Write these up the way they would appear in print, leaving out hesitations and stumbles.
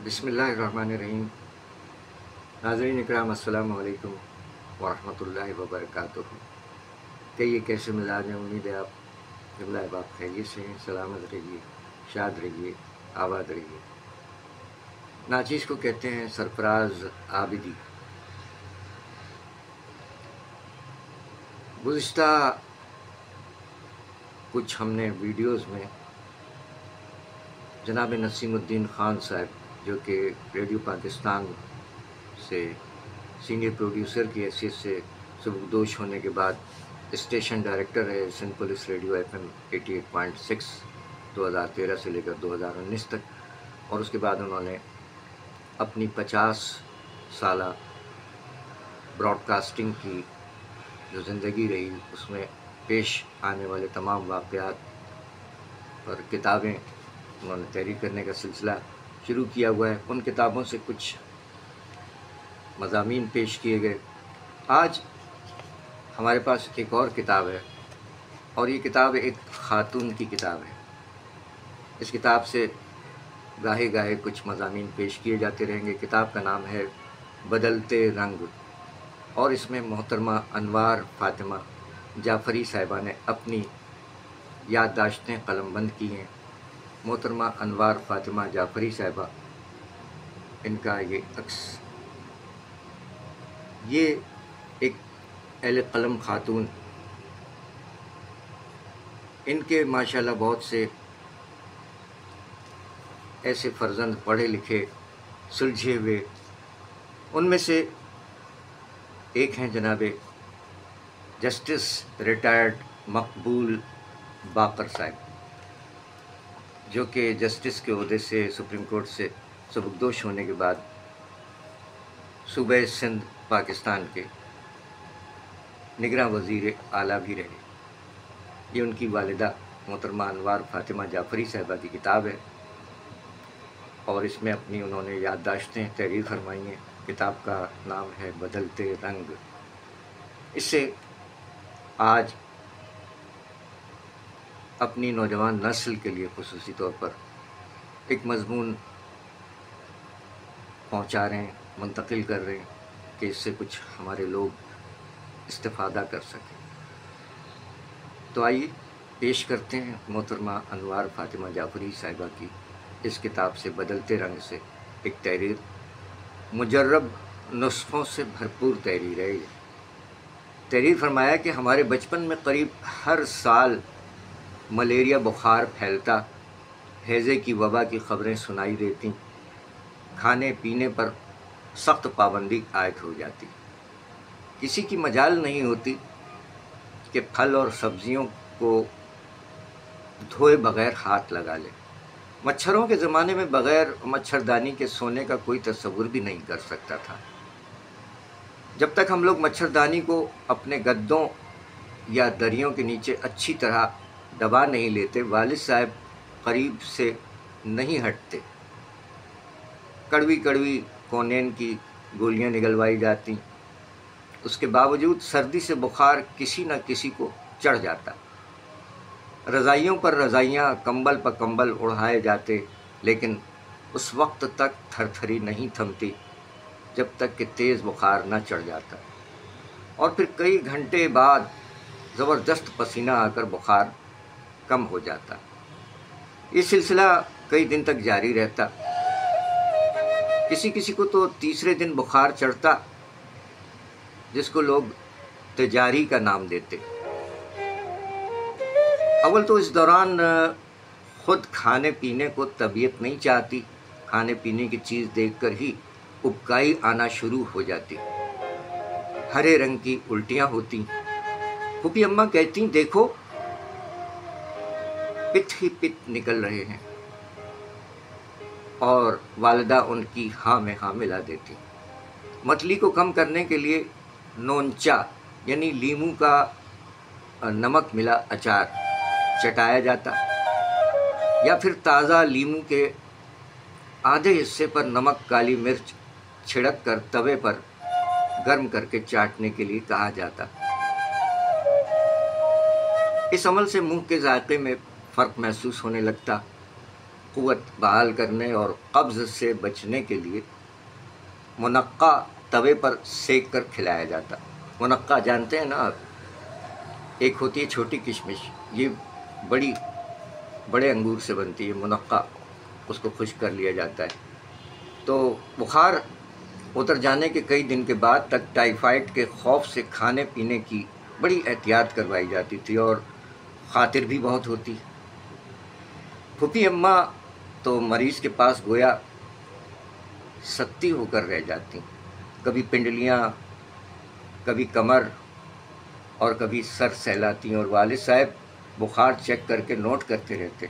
بسم اللہ الرحمن الرحیم۔ ناظرین اکرام، السلام علیکم ورحمۃ اللہ وبرکاتہ۔ کہیے کیسے مزاج ہیں؟ امید ہے آپ جملہ احباب خیریت سے ہیں، سلامت رہیے، شاد رہیے، آباد رہیے۔ ناچیز کو کہتے ہیں سرفراز عابدی۔ گزشتہ کچھ ہم نے ویڈیوز میں جناب نسیم الدین خان صاحب، جو کہ ریڈیو پاکستان سے سینئر پروڈیوسر کی حیثیت سے سبکدوش ہونے کے بعد اسٹیشن ڈائریکٹر ہے سندھ پولیس ریڈیو FM 88.6 2013 سے لے کر 2019 تک، اور اس کے بعد انہوں نے اپنی 50 سالہ براڈ کاسٹنگ کی جو زندگی رہی اس میں پیش آنے والے تمام واقعات پر کتابیں انہوں نے تحریر کرنے کا سلسلہ شروع کیا ہوا ہے۔ ان کتابوں سے کچھ مضامین پیش کیے گئے۔ آج ہمارے پاس ایک اور کتاب ہے، اور یہ کتاب ایک خاتون کی کتاب ہے۔ اس کتاب سے گاہے گاہے کچھ مضامین پیش کیے جاتے رہیں گے۔ کتاب کا نام ہے بدلتے رنگ، اور اس میں محترمہ انوار فاطمہ جعفری صاحبہ نے اپنی یادداشتیں قلم بند کی ہیں۔ محترمہ انوار فاطمہ جعفری صاحبہ، ان کا یہ عکس، یہ ایک اہل قلم خاتون، ان کے ماشاءاللہ بہت سے ایسے فرزند پڑھے لکھے سلجھے ہوئے، ان میں سے ایک ہیں جناب جسٹس ریٹائرڈ مقبول باقر صاحب، جو کہ جسٹس کے عہدے سے سپریم کورٹ سے سبکدوش ہونے کے بعد صوبہ سندھ پاکستان کے نگراں وزیر اعلیٰ بھی رہے۔ یہ ان کی والدہ محترمہ انوار فاطمہ جعفری صاحبہ کی کتاب ہے، اور اس میں اپنی انہوں نے یادداشتیں تحریر فرمائی ہیں۔ کتاب کا نام ہے بدلتے رنگ۔ اس سے آج اپنی نوجوان نسل کے لیے خصوصی طور پر ایک مضمون پہنچا رہے ہیں، منتقل کر رہے ہیں کہ اس سے کچھ ہمارے لوگ استفادہ کر سکیں۔ تو آئیے پیش کرتے ہیں محترمہ انوار فاطمہ جعفری صاحبہ کی اس کتاب سے بدلتے رنگ سے ایک تحریر۔ مجرب نسخوں سے بھرپور تحریر ہے۔ تحریر فرمایا کہ ہمارے بچپن میں قریب ہر سال ملیریا بخار پھیلتا، ہیضے کی وبا کی خبریں سنائی دیتی، کھانے پینے پر سخت پابندی عائد ہو جاتی، کسی کی مجال نہیں ہوتی کہ پھل اور سبزیوں کو دھوئے بغیر ہاتھ لگا لے۔ مچھروں کے زمانے میں بغیر مچھردانی کے سونے کا کوئی تصور بھی نہیں کر سکتا تھا۔ جب تک ہم لوگ مچھردانی کو اپنے گدوں یا دریوں کے نیچے اچھی طرح دبا نہیں لیتے، والد صاحب قریب سے نہیں ہٹتے۔ کڑوی کڑوی کونین کی گولیاں نگلوائی جاتی، اس کے باوجود سردی سے بخار کسی نہ کسی کو چڑھ جاتا۔ رضائیوں پر رضائیاں، کمبل پر کمبل اڑھائے جاتے، لیکن اس وقت تک تھر تھری نہیں تھمتی جب تک کہ تیز بخار نہ چڑھ جاتا، اور پھر کئی گھنٹے بعد زبردست پسینہ آ کر بخار کم ہو جاتا۔ یہ سلسلہ کئی دن تک جاری رہتا۔ کسی کسی کو تو تیسرے دن بخار چڑھتا، جس کو لوگ تجاری کا نام دیتے۔ اول تو اس دوران خود کھانے پینے کو طبیعت نہیں چاہتی، کھانے پینے کی چیز دیکھ کر ہی ابکائی آنا شروع ہو جاتی، ہرے رنگ کی الٹیاں ہوتی۔ پھوپھی اماں کہتی دیکھو پت ہی پت نکل رہے ہیں، اور والدہ ان کی ہاں میں ہاں ملا دیتی۔ متلی کو کم کرنے کے لیے نونچا یعنی لیموں کا نمک ملا اچار چٹایا جاتا، یا پھر تازہ لیموں کے آدھے حصے پر نمک کالی مرچ چھڑک کر توے پر گرم کر کے چاٹنے کے لیے کہا جاتا۔ اس عمل سے منہ کے ذائقے میں فرق محسوس ہونے لگتا، قوت بحال کرنے اور قبض سے بچنے کے لیے منقع توے پر سیک کر کھلایا جاتا۔ منقع جانتے ہیں نا آپ، ایک ہوتی ہے چھوٹی کشمش، یہ بڑے انگور سے بنتی ہے، منقع، اس کو خشک کر لیا جاتا ہے۔ تو بخار اتر جانے کے کئی دن کے بعد تک ٹائیفائڈ کے خوف سے کھانے پینے کی بڑی احتیاط کروائی جاتی تھی اور خاطر بھی بہت ہوتی۔ پھوپھی اماں تو مریض کے پاس گویا ستی ہو کر رہ جاتی، کبھی پنڈلیاں، کبھی کمر اور کبھی سر سہلاتی، اور والد صاحب بخار چیک کر کے نوٹ کرتے رہتے۔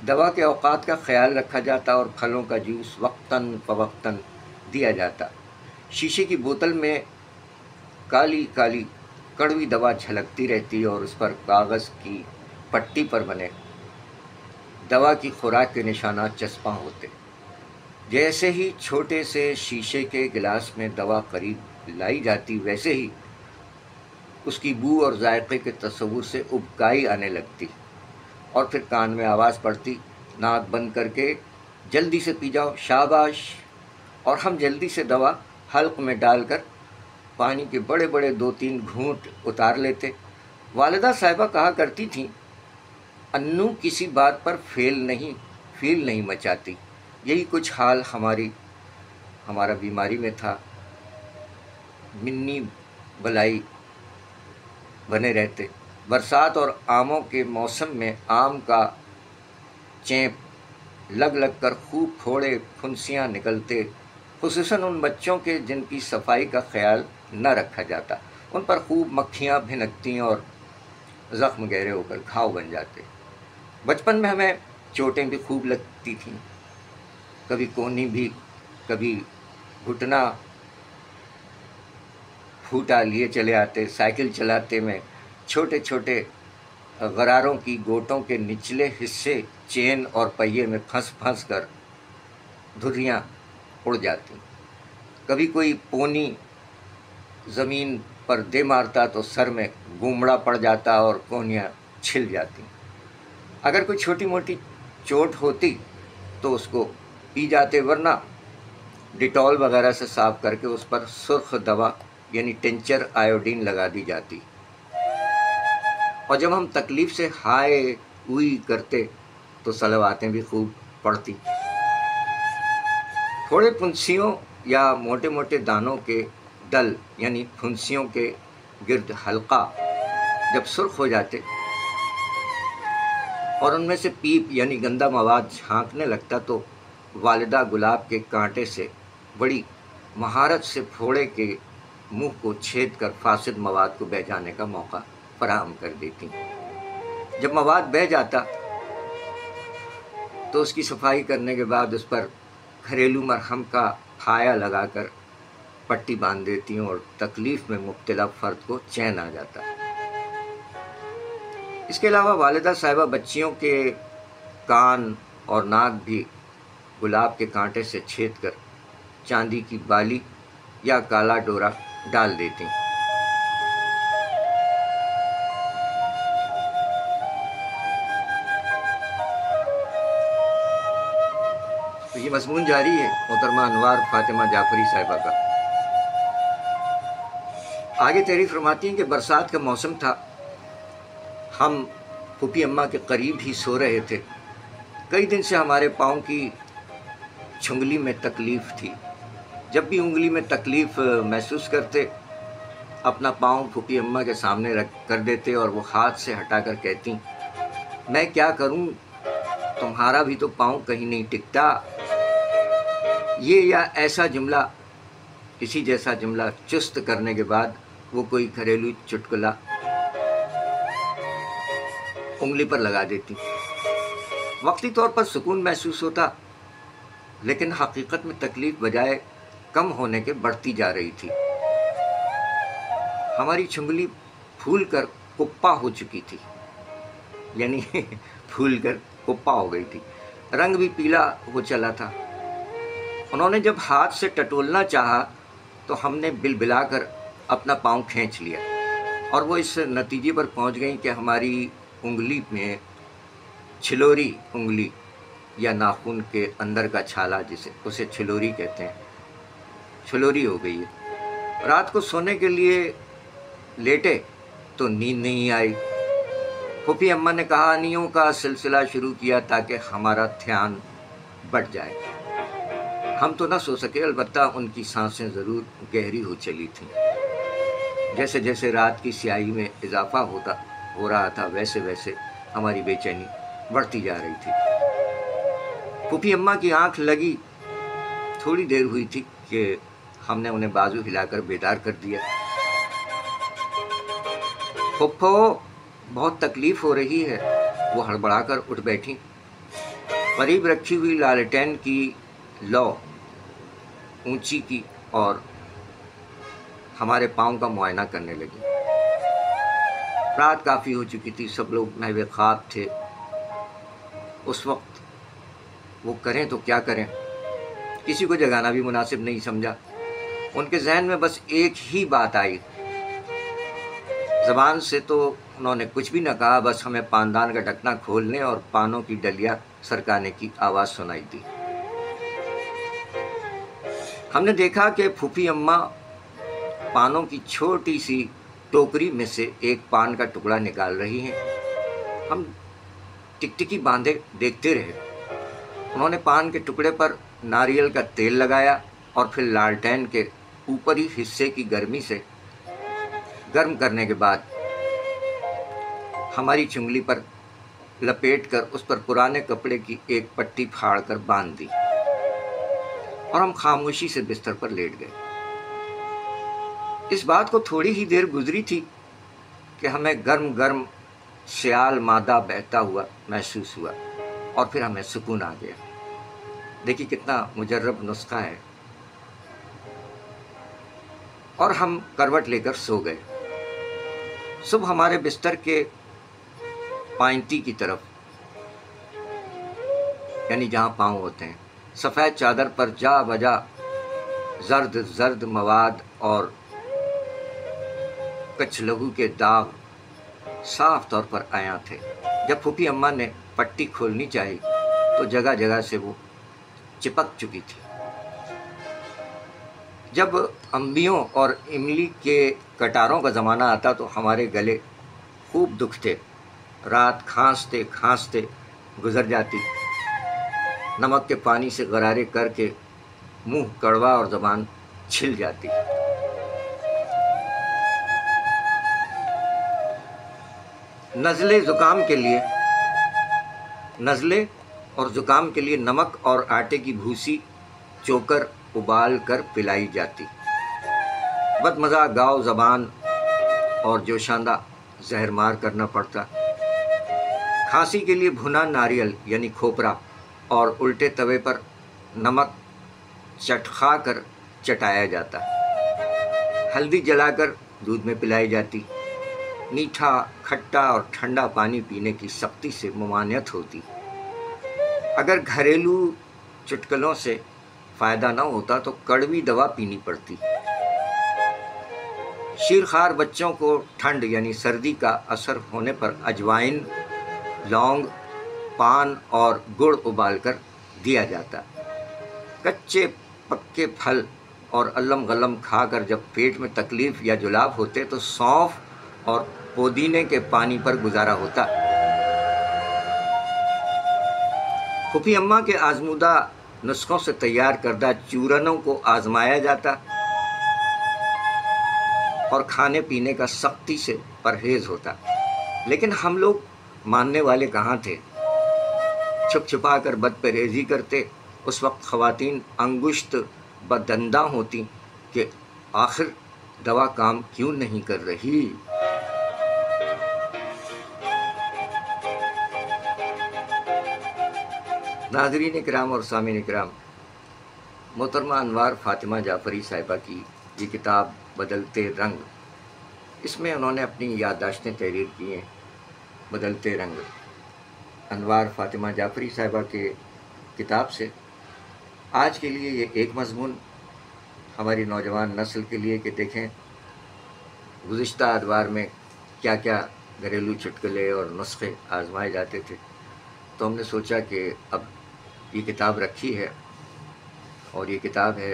دوا کے اوقات کا خیال رکھا جاتا اور پھلوں کا جوس وقتاً فوقتاً دیا جاتا۔ شیشے کی بوتل میں کالی کالی کڑوی دوا جھلکتی رہتی اور اس پر کاغذ کی پٹی پر بنے دوا کی خوراک کے نشانات چسپاں ہوتے۔ جیسے ہی چھوٹے سے شیشے کے گلاس میں دوا قریب لائی جاتی، ویسے ہی اس کی بو اور ذائقے کے تصور سے ابکائی آنے لگتی، اور پھر کان میں آواز پڑتی، ناک بند کر کے جلدی سے پی جاؤ، شاباش، اور ہم جلدی سے دوا حلق میں ڈال کر پانی کے بڑے بڑے 2-3 گھونٹ اتار لیتے۔ والدہ صاحبہ کہا کرتی تھیں، انو کسی بات پر فیل نہیں مچاتی۔ یہی کچھ حال ہمارا بیماری میں تھا۔ منی بلائی بنے رہتے۔ برسات اور آموں کے موسم میں آم کا چینپ لگ کر خوب پھوڑے پھنسیاں نکلتے، خصوصاً ان بچوں کے جن کی صفائی کا خیال نہ رکھا جاتا۔ ان پر خوب مکھیاں بھنکتیں اور زخم گہرے ہو کر گھاؤ بن جاتے۔ بچپن میں ہمیں چوٹیں بھی خوب لگتی تھیں، کبھی کونی بھی، کبھی گھٹنا پھوٹا لیے چلے آتے۔ سائیکل چلاتے میں چھوٹے چھوٹے غراروں کی گوٹوں کے نچلے حصے چین اور پہیے میں پھنس کر دھریاں اڑ جاتی۔ کبھی کوئی پونی زمین پر دے مارتا تو سر میں گومڑا پڑ جاتا اور کونیاں چھل جاتی۔ اگر کوئی چھوٹی موٹی چوٹ ہوتی تو اس کو پی جاتے، ورنہ ڈیٹول وغیرہ سے صاف کر کے اس پر سرخ دوا یعنی ٹنچر آیوڈین لگا دی جاتی۔ اور جب ہم تکلیف سے ہائے اوئی کرتے تو صلواتیں بھی خوب پڑتی۔ تھوڑے پھنسیوں یا موٹے موٹے دانوں کے دل یعنی پھنسیوں کے گرد حلقہ جب سرخ ہو جاتے اور ان میں سے پیپ یعنی گندا مواد جھانکنے لگتا تو والدہ گلاب کے کانٹے سے بڑی مہارت سے پھوڑے کے منہ کو چھید کر فاسد مواد کو بہہ جانے کا موقع فراہم کر دیتی۔ جب مواد بہہ جاتا تو اس کی صفائی کرنے کے بعد اس پر گھریلو مرہم کا پھایا لگا کر پٹی باندھ دیتی اور تکلیف میں مبتلا فرد کو چین آ جاتا۔ اس کے علاوہ والدہ صاحبہ بچیوں کے کان اور ناک بھی گلاب کے کانٹے سے چھید کر چاندی کی بالی یا کالا ڈورا ڈال دیتی۔ تو یہ مضمون جاری ہے محترمہ انوار فاطمہ جعفری صاحبہ کا۔ آگے تحریر فرماتی ہیں کہ برسات کا موسم تھا، ہم پھوپھی اماں کے قریب ہی سو رہے تھے۔ کئی دن سے ہمارے پاؤں کی چھنگلی میں تکلیف تھی۔ جب بھی انگلی میں تکلیف محسوس کرتے، اپنا پاؤں پھوپھی اماں کے سامنے رکھ کر دیتے اور وہ ہاتھ سے ہٹا کر کہتی، میں کیا کروں، تمہارا بھی تو پاؤں کہیں نہیں ٹکتا۔ یہ یا ایسا جملہ، اسی جیسا جملہ چست کرنے کے بعد وہ کوئی گھریلو چٹکلا انگلی پر لگا دیتی۔ وقتی طور پر سکون محسوس ہوتا، لیکن حقیقت میں تکلیف بجائے کم ہونے کے بڑھتی جا رہی تھی۔ ہماری چھنگلی پھول کر کپا ہو چکی تھی، یعنی پھول کر کپا ہو گئی تھی، رنگ بھی پیلا ہو چلا تھا۔ انہوں نے جب ہاتھ سے ٹٹولنا چاہا تو ہم نے بلبلا کر اپنا پاؤں کھینچ لیا، اور وہ اس نتیجے پر پہنچ گئیں کہ ہماری انگلی میں چھلوری انگلی یا ناخن کے اندر کا چھالا جسے اسے چھلوری کہتے ہیں، چھلوری ہو گئی ہے۔ رات کو سونے کے لیے لیٹے تو نیند نہیں آئی۔ پھوپھی اماں نے کہانیوں کا سلسلہ شروع کیا تاکہ ہمارا دھیان بٹ جائے۔ ہم تو نہ سو سکے، البتہ ان کی سانسیں ضرور گہری ہو چلی تھیں۔ جیسے جیسے رات کی سیاہی میں اضافہ ہو رہا تھا، ویسے ویسے ہماری بے چینی بڑھتی جا رہی تھی۔ پھوپھی اماں کی آنکھ لگی تھوڑی دیر ہوئی تھی کہ ہم نے انہیں بازو ہلا کر بیدار کر دیا۔ پھوپھو، بہت تکلیف ہو رہی ہے۔ وہ ہڑبڑا کر اٹھ بیٹھی، قریب رکھی ہوئی لالٹین کی لو اونچی کی اور ہمارے پاؤں کا معائنہ کرنے لگی۔ رات کافی ہو چکی تھی، سب لوگ محو خواب تھے۔ اس وقت وہ کریں تو کیا کریں، کسی کو جگانا بھی مناسب نہیں سمجھا۔ ان کے ذہن میں بس ایک ہی بات آئی، زبان سے تو انہوں نے کچھ بھی نہ کہا، بس ہمیں پاندان کا ڈھکنا کھولنے اور پانوں کی ڈلیا سرکانے کی آواز سنائی دی۔ ہم نے دیکھا کہ پھوپھی اماں پانوں کی چھوٹی سی ٹوکری میں سے ایک پان کا ٹکڑا نکال رہی ہیں۔ ہم ٹکٹکی باندھے دیکھتے رہے۔ انہوں نے پان کے ٹکڑے پر ناریل کا تیل لگایا اور پھر لالٹین کے اوپری حصے کی گرمی سے گرم کرنے کے بعد ہماری چنگلی پر لپیٹ کر اس پر پرانے کپڑے کی ایک پٹی پھاڑ کر باندھ دی اور ہم خاموشی سے بستر پر لیٹ گئے۔ اس بات کو تھوڑی ہی دیر گزری تھی کہ ہمیں گرم گرم سیال مادہ بہتا ہوا محسوس ہوا اور پھر ہمیں سکون آ گیا۔ دیکھیے کتنا مجرب نسخہ ہے۔ اور ہم کروٹ لے کر سو گئے۔ صبح ہمارے بستر کے پائنتی کی طرف، یعنی جہاں پاؤں ہوتے ہیں، سفید چادر پر جا بجا زرد زرد مواد اور کچھ لہو کے داغ صاف طور پر عیاں تھے۔ جب پھوپھی اماں نے پٹی کھولنی چاہی تو جگہ جگہ سے وہ چپک چکی تھی۔ جب انبیوں اور املی کے کٹاروں کا زمانہ آتا تو ہمارے گلے خوب دکھتے، رات کھانستے کھانستے گزر جاتی، نمک کے پانی سے غرارے کر کے منہ کڑوا اور زبان چھل جاتی۔ نزلے اور زکام کے لیے نمک اور آٹے کی بھوسی چوکر ابال کر پلائی جاتی۔ بد مزہ گاؤ زبان اور جوشاندہ زہر مار کرنا پڑتا۔ کھانسی کے لیے بھنا ناریل یعنی کھوپرا اور الٹے توے پر نمک چٹخا کر چٹایا جاتا۔ ہلدی جلا کر دودھ میں پلائی جاتی۔ میٹھا، کھٹا اور ٹھنڈا پانی پینے کی سختی سے ممانعت ہوتی۔ اگر گھریلو چٹکلوں سے فائدہ نہ ہوتا تو کڑوی دوا پینی پڑتی۔ شیرخوار بچوں کو ٹھنڈ یعنی سردی کا اثر ہونے پر اجوائن، لونگ، پان اور گڑ ابال کر دیا جاتا۔ کچے پکے پھل اور علم غلم کھا کر جب پیٹ میں تکلیف یا جلاب ہوتے تو سونف اور پودینے کے پانی پر گزارا ہوتا۔ پھوپھی اماں کے آزمودہ نسخوں سے تیار کردہ چورنوں کو آزمایا جاتا اور کھانے پینے کا سختی سے پرہیز ہوتا۔ لیکن ہم لوگ ماننے والے کہاں تھے؟ چھپ چھپا کر بد پرہیزی کرتے۔ اس وقت خواتین انگشت بدنداں ہوتی کہ آخر دوا کام کیوں نہیں کر رہی۔ ناظرین کرام اور سامعین کرام، محترمہ انوار فاطمہ جعفری صاحبہ کی یہ کتاب بدلتے رنگ، اس میں انہوں نے اپنی یادداشتیں تحریر کی ہیں۔ بدلتے رنگ انوار فاطمہ جعفری صاحبہ کے کتاب سے آج کے لیے یہ ایک مضمون ہماری نوجوان نسل کے لیے کہ دیکھیں گزشتہ ادوار میں کیا کیا گھریلو چٹکلے اور نسخے آزمائے جاتے تھے، تو ہم نے سوچا کہ اب یہ کتاب رکھی ہے، اور یہ کتاب ہے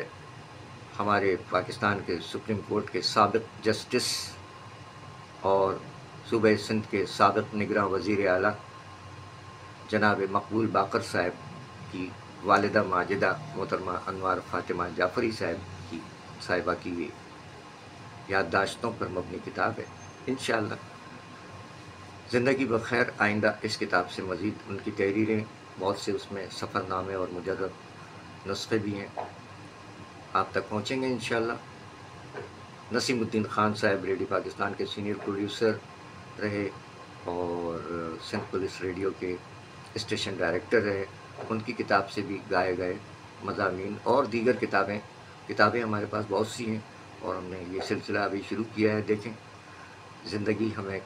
ہمارے پاکستان کے سپریم کورٹ کے سابق جسٹس اور صوبہ سندھ کے سابق نگراں وزیر اعلیٰ جناب مقبول باقر صاحب کی والدہ ماجدہ محترمہ انوار فاطمہ جعفری صاحبہ کی یہ یادداشتوں پر مبنی کتاب ہے۔ انشاءاللہ زندگی بخیر آئندہ اس کتاب سے مزید ان کی تحریریں، بہت سے اس میں سفر نامے اور مجرد نسخے بھی ہیں، آپ تک پہنچیں گے انشاءاللہ۔ نسیم الدین خان صاحب ریڈیو پاکستان کے سینئر پروڈیوسر رہے اور سندھ پولیس ریڈیو کے اسٹیشن ڈائریکٹر رہے، ان کی کتاب سے بھی گائے گئے مضامین اور دیگر کتابیں ہمارے پاس بہت سی ہیں، اور ہم نے یہ سلسلہ ابھی شروع کیا ہے۔ دیکھیں زندگی ہمیں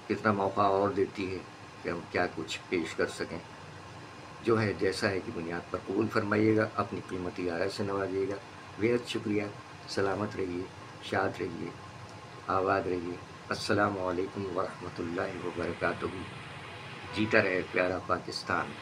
کتنا موقع اور دیتی ہے کہ ہم کیا کچھ پیش کر سکیں، جو ہے جیسا ہے کہ بنیاد پر قبول فرمائیے گا، اپنی قیمتی آرائے سے نوازیے گا۔ بےحد شکریہ، سلامت رہیے، شاد رہیے، آباد رہیے۔ السلام علیکم ورحمۃ اللہ وبرکاتہ۔ جیتا رہے پیارا پاکستان۔